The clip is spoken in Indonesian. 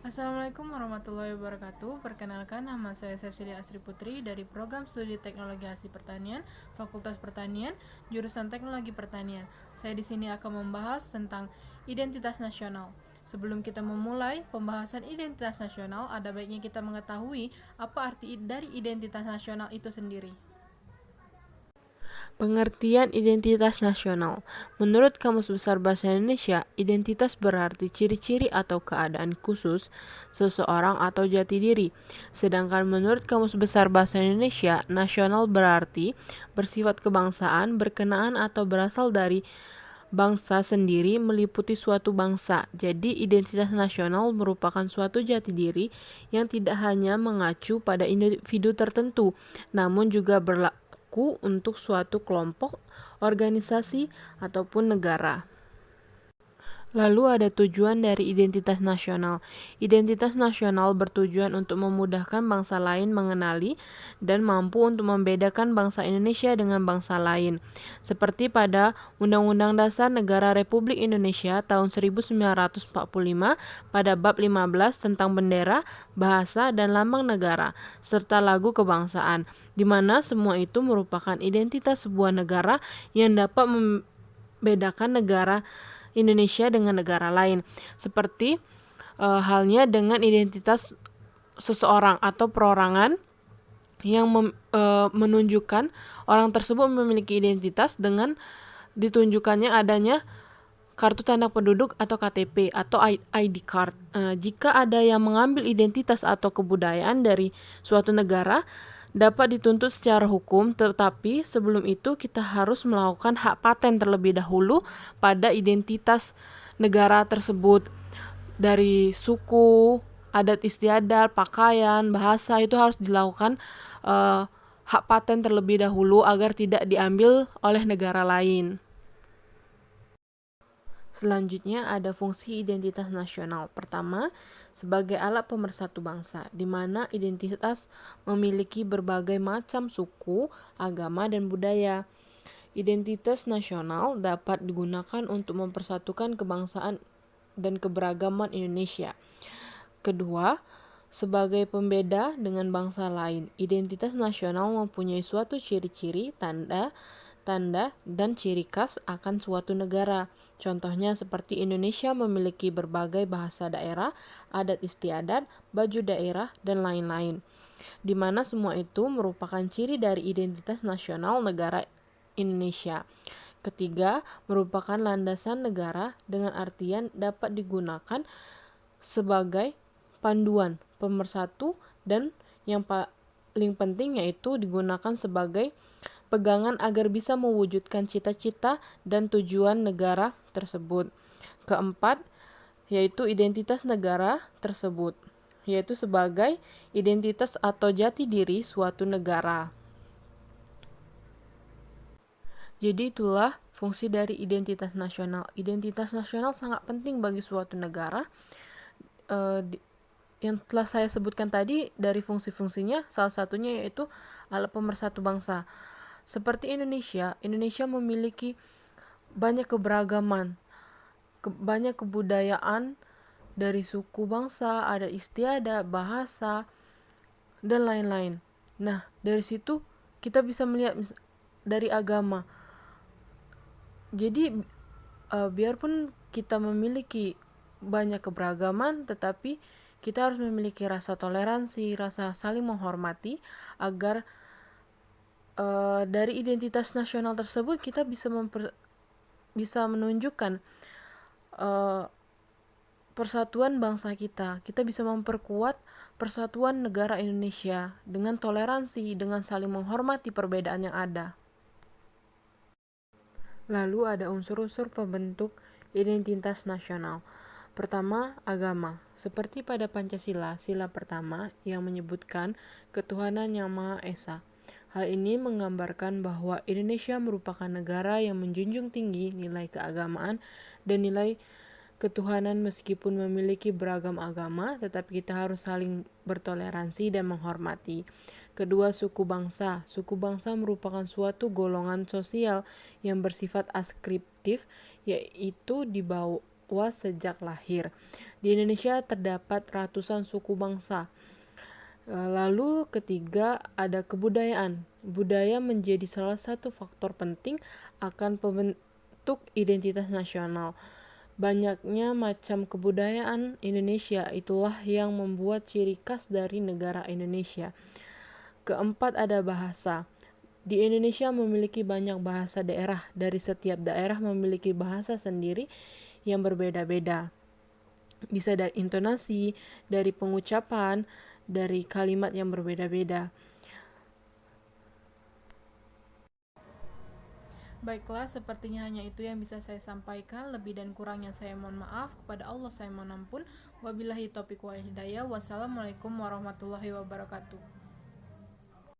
Assalamualaikum warahmatullahi wabarakatuh. Perkenalkan, nama saya Cecilia Asri Putri dari Program Studi Teknologi Hasil Pertanian, Fakultas Pertanian, jurusan Teknologi Pertanian. Saya di sini akan membahas tentang identitas nasional. Sebelum kita memulai pembahasan identitas nasional, ada baiknya kita mengetahui apa arti dari identitas nasional itu sendiri. Pengertian identitas nasional. Menurut Kamus Besar Bahasa Indonesia, identitas berarti ciri-ciri atau keadaan khusus seseorang atau jati diri. Sedangkan menurut Kamus Besar Bahasa Indonesia, nasional berarti bersifat kebangsaan, berkenaan atau berasal dari bangsa sendiri, meliputi suatu bangsa. Jadi identitas nasional merupakan suatu jati diri yang tidak hanya mengacu pada individu tertentu, namun juga berlaku untuk suatu kelompok, organisasi, ataupun negara. Lalu ada tujuan dari identitas nasional. Identitas nasional bertujuan untuk memudahkan bangsa lain mengenali dan mampu untuk membedakan bangsa Indonesia dengan bangsa lain. Seperti pada Undang-Undang Dasar Negara Republik Indonesia tahun 1945 pada bab 15 tentang bendera, bahasa, dan lambang negara, serta lagu kebangsaan, di mana semua itu merupakan identitas sebuah negara yang dapat membedakan negara Indonesia dengan negara lain, seperti halnya dengan identitas seseorang atau perorangan yang menunjukkan orang tersebut memiliki identitas dengan ditunjukkannya adanya kartu tanda penduduk atau KTP atau ID card. Jika ada yang mengambil identitas atau kebudayaan dari suatu negara, dapat dituntut secara hukum, tetapi sebelum itu kita harus melakukan hak paten terlebih dahulu pada identitas negara tersebut. Dari suku, adat istiadat, pakaian, bahasa itu harus dilakukan hak paten terlebih dahulu agar tidak diambil oleh negara lain. Selanjutnya ada fungsi identitas nasional. Pertama, sebagai alat pemersatu bangsa, di mana identitas memiliki berbagai macam suku, agama, dan budaya. Identitas nasional dapat digunakan untuk mempersatukan kebangsaan dan keberagaman Indonesia. Kedua, sebagai pembeda dengan bangsa lain, identitas nasional mempunyai suatu ciri-ciri, tanda, dan ciri khas akan suatu negara. Contohnya seperti Indonesia memiliki berbagai bahasa daerah, adat istiadat, baju daerah, dan lain-lain, di mana semua itu merupakan ciri dari identitas nasional negara Indonesia. Ketiga, merupakan landasan negara dengan artian dapat digunakan sebagai panduan pemersatu dan yang paling penting yaitu digunakan sebagai pegangan agar bisa mewujudkan cita-cita dan tujuan negara tersebut. Keempat, yaitu identitas negara tersebut, yaitu sebagai identitas atau jati diri suatu negara. Jadi itulah fungsi dari identitas nasional. Identitas nasional sangat penting bagi suatu negara. Yang telah saya sebutkan tadi dari fungsi-fungsinya, salah satunya yaitu alat pemersatu bangsa. Seperti Indonesia memiliki banyak keberagaman, banyak kebudayaan dari suku bangsa, ada istiadat, bahasa, dan lain-lain. Nah, dari situ kita bisa melihat dari agama. Jadi biarpun kita memiliki banyak keberagaman, tetapi kita harus memiliki rasa toleransi, rasa saling menghormati agar dari identitas nasional tersebut kita bisa menunjukkan persatuan bangsa kita. Kita bisa memperkuat persatuan negara Indonesia dengan toleransi, dengan saling menghormati perbedaan yang ada. Lalu ada unsur-unsur pembentuk identitas nasional. Pertama, agama. Seperti pada Pancasila, sila pertama yang menyebutkan ketuhanan yang Maha Esa. Hal ini menggambarkan bahwa Indonesia merupakan negara yang menjunjung tinggi nilai keagamaan dan nilai ketuhanan meskipun memiliki beragam agama, tetapi kita harus saling bertoleransi dan menghormati. Kedua, suku bangsa. Suku bangsa merupakan suatu golongan sosial yang bersifat askriptif, yaitu dakwah sejak lahir. Di Indonesia terdapat ratusan suku bangsa. Lalu ketiga ada kebudayaan. Budaya menjadi salah satu faktor penting akan pembentuk identitas nasional. Banyaknya macam kebudayaan Indonesia itulah yang membuat ciri khas dari negara Indonesia. Keempat ada bahasa. Di Indonesia memiliki banyak bahasa daerah. Dari setiap daerah memiliki bahasa sendiri yang berbeda-beda. Bisa dari intonasi, dari pengucapan, dari kalimat yang berbeda-beda. Baiklah, sepertinya hanya itu yang bisa saya sampaikan. Lebih dan kurangnya saya mohon maaf. Kepada Allah saya mohon ampun. Wabillahi taufiq wal hidayah. Wassalamualaikum warahmatullahi wabarakatuh.